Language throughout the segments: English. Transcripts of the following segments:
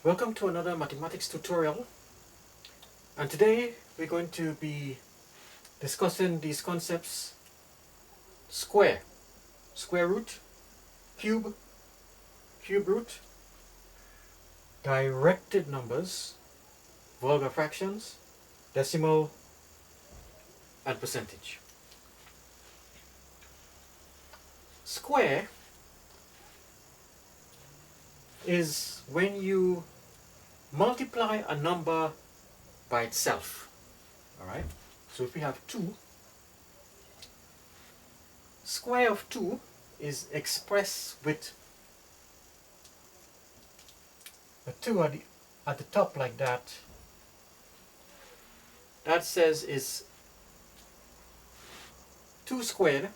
Welcome to another mathematics tutorial, and today we're going to be discussing these concepts: square, square root, cube, cube root, directed numbers, vulgar fractions, decimal, and percentage. Square is when you multiply a number by itself. Alright, so if we have 2, square of 2 is expressed with a 2 at the top like that. That says is 2 squared,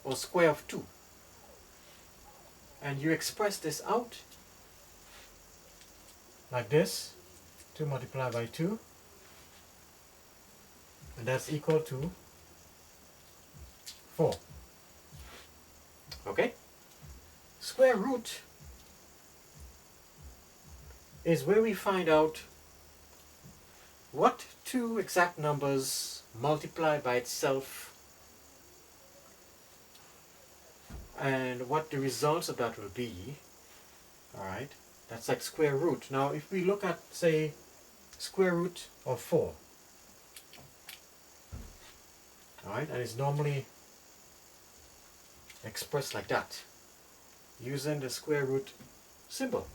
or square of 2. And you express this out like this: 2 multiplied by 2, and that's equal to 4. Okay? Square root is where we find out what 2 exact numbers multiply by itself and what the results of that will be. Alright? That's like square root. Now if we look at, say, square root of 4, alright, and it's normally expressed like that, using the square root symbol.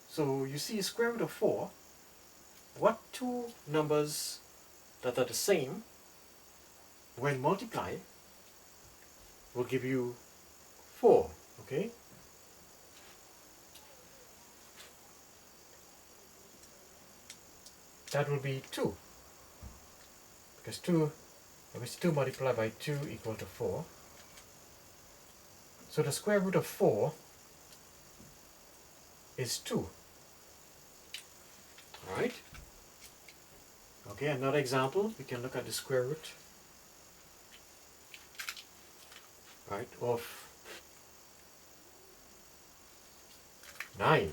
So you see, square root of 4, what 2 numbers that are the same when multiplied will give you 4, okay? That will be 2, because 2 multiplied by 2 equal to 4. So the square root of 4 is 2. Alright? Okay, another example, we can look at the square root, right, of 9.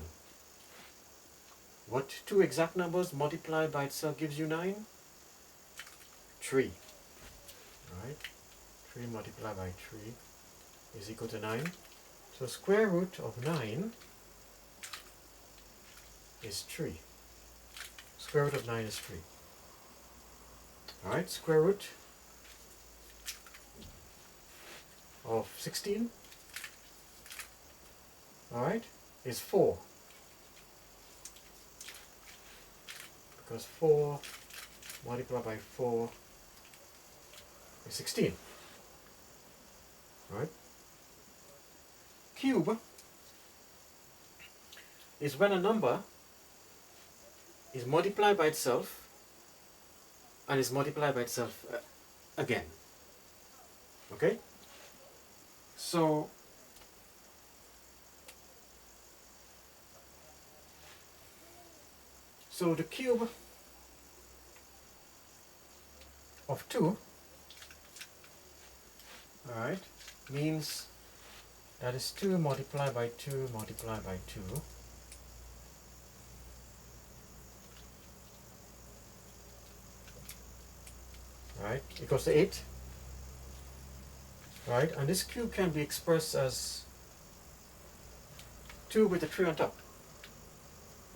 What 2 exact numbers multiplied by itself gives you 9? 3. Alright? 3 multiplied by 3 is equal to 9. So square root of 9 is 3. Square root of 9 is 3. Alright, square root of 16, alright, is 4. Because 4 multiplied by 4 is 16. Alright? Cube is when a number is multiplied by itself and is multiplied by itself again. Okay? So the cube of 2, alright, means that is 2 multiplied by 2 multiplied by 2. Right, equals to 8. Right, and this cube can be expressed as 2 with a 3 on top.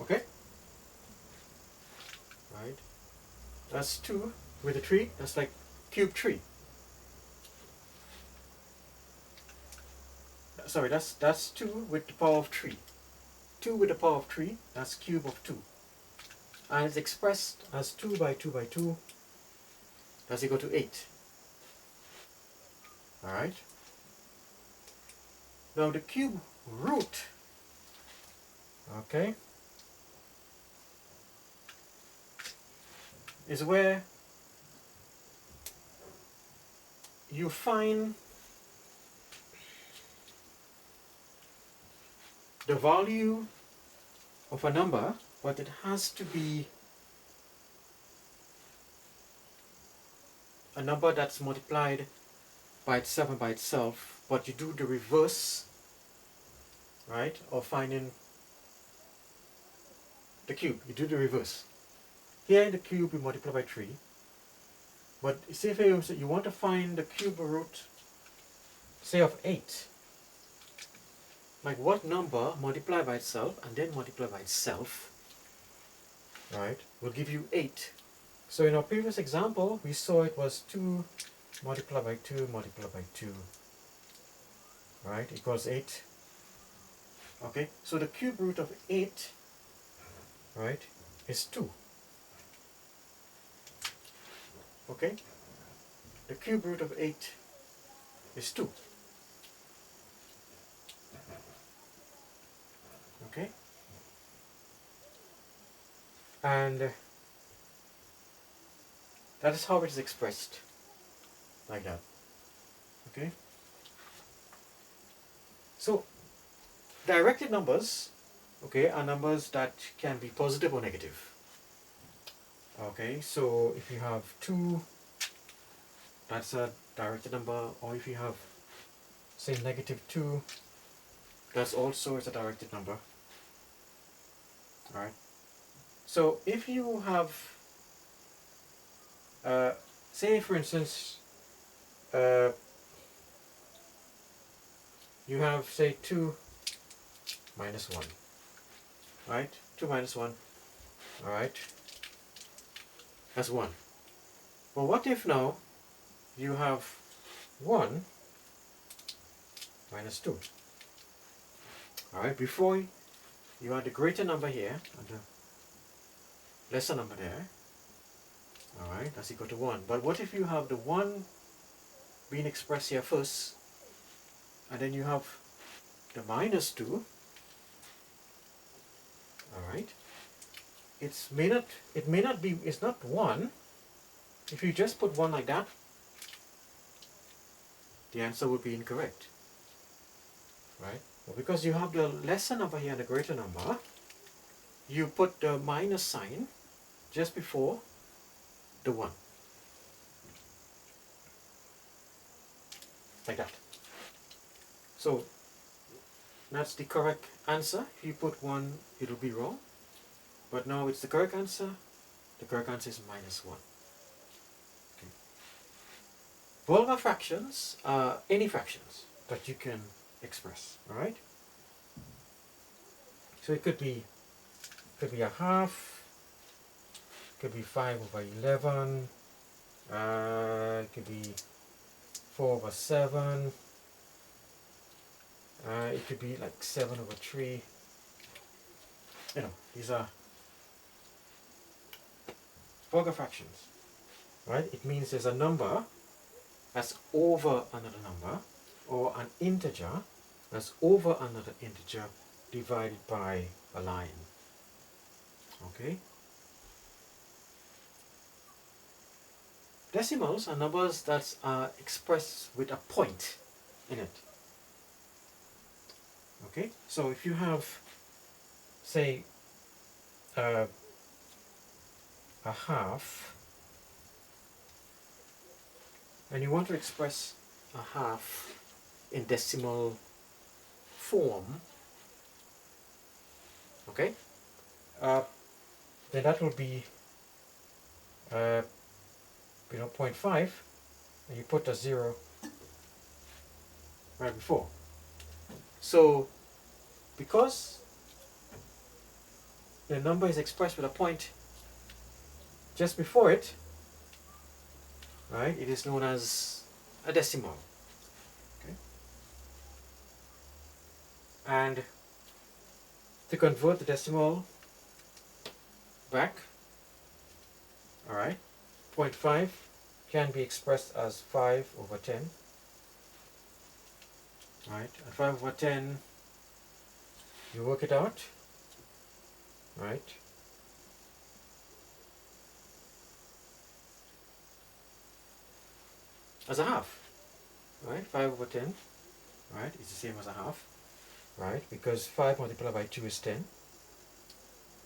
Okay? Right, that's 2 with a 3, that's like cube 3. Sorry, that's 2 with the power of 3. 2 with the power of 3, that's cube of 2. And it's expressed as 2 by 2 by 2, that's equal to 8. Alright? Now the cube root, okay, is where you find the value of a number, but it has to be a number that's multiplied by itself and by itself, but you do the reverse, right, of finding the cube, you do the reverse. Here in the cube you multiply by 3, but say if you want to find the cube root, say of 8, like what number multiply by itself and then multiply by itself, right, will give you 8. So in our previous example we saw it was 2 multiplied by 2 multiplied by 2, right, equals 8. Okay, so the cube root of 8, right, is 2. Okay, the cube root of 8 is 2. Okay, and that is how it is expressed, like that. Okay, so directed numbers, okay, are numbers that can be positive or negative. Okay, so if you have 2, that's a directed number, or if you have, say, -2, that's also is a directed number. Alright, so if you have, say for instance, you have, say, 2 minus 1, right? 2 minus 1, alright, that's 1. Well, what if now you have 1 minus 2? Alright, before you had the greater number here and the lesser number there. Alright, that's equal to 1. But what if you have the 1 being expressed here first, and then you have the -2? Alright, it may not be, it's not 1. If you just put 1 like that, the answer would be incorrect. Right? Well, because you have the lesser number here and the greater number, you put the minus sign just before the 1. Like that. So that's the correct answer. If you put 1, it'll be wrong. But now it's the correct answer. The correct answer is -1. Okay. Vulgar fractions are any fractions that you can express. Alright? So it could be a half, could be 5/11, it could be 4/7, it could be like 7/3. You know, these are Vulgar fractions. Right? It means there's a number that's over another number, or an integer that's over another integer divided by a line. Okay? Decimals are numbers that are expressed with a point in it. Okay? So if you have, say, a half, and you want to express a half in decimal form, okay, then that will be 0.5, and you put a 0 right before. So because the number is expressed with a point just before it, right, it is known as a decimal. Okay? And to convert the decimal back, alright, 0.5 can be expressed as 5/10. Right, and 5/10, you work it out, right? As a half, right? 5/10, right? It's the same as a half, right? Because 5 multiplied by 2 is 10.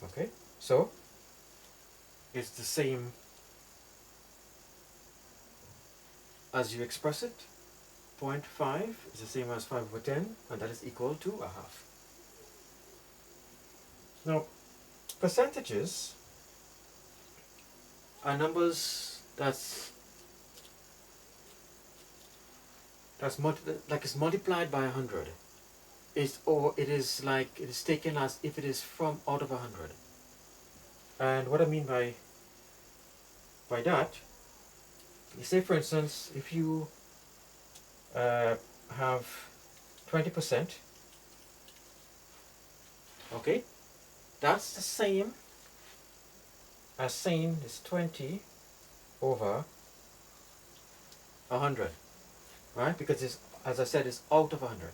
Okay, so it's the same as you express it. 0.5 is the same as 5/10, and that is equal to a half. Now, percentages are numbers that's like it's multiplied by 100. Or it is like it is taken as if it is from out of 100. And what I mean by that, you say for instance, if you have 20%, okay, that's the same as saying it's 20 over 100, right? Because it's, as I said, it's out of 100.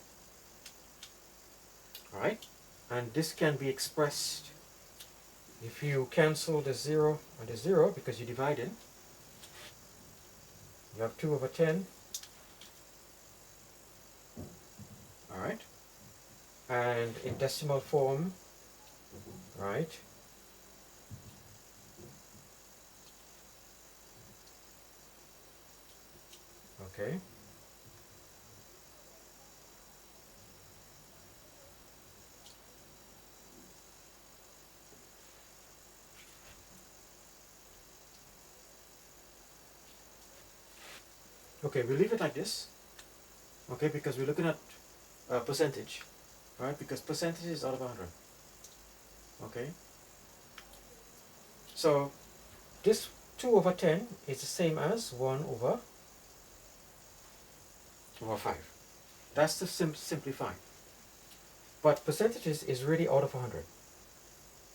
All right, and this can be expressed if you cancel the 0 and the 0 because you divide it. You have 2 over 10. All right, and in decimal form, right? Okay. Okay, we'll leave it like this. Okay, because we're looking at percentage, right? Because percentage is out of 100. Okay. So this 2 over 10 is the same as 1 over 5. That's the simplify. But percentages is really out of 100.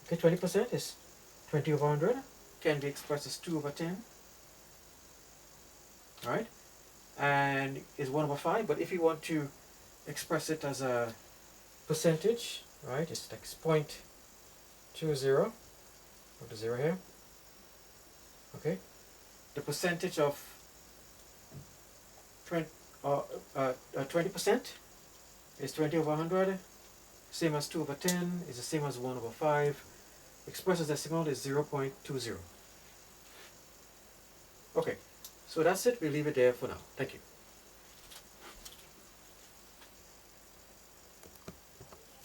Okay, 20% is 20 over 100. Can be expressed as 2 over 10. Right? And is 1 over 5. But if you want to express it as a percentage, right, it's like 0.20. Put the 0 here. Okay. The percentage of 20% is 20 over 100. Same as 2 over 10 is the same as 1 over 5. Expressed as decimal is 0.20. Okay, so that's it. We'll leave it there for now. Thank you.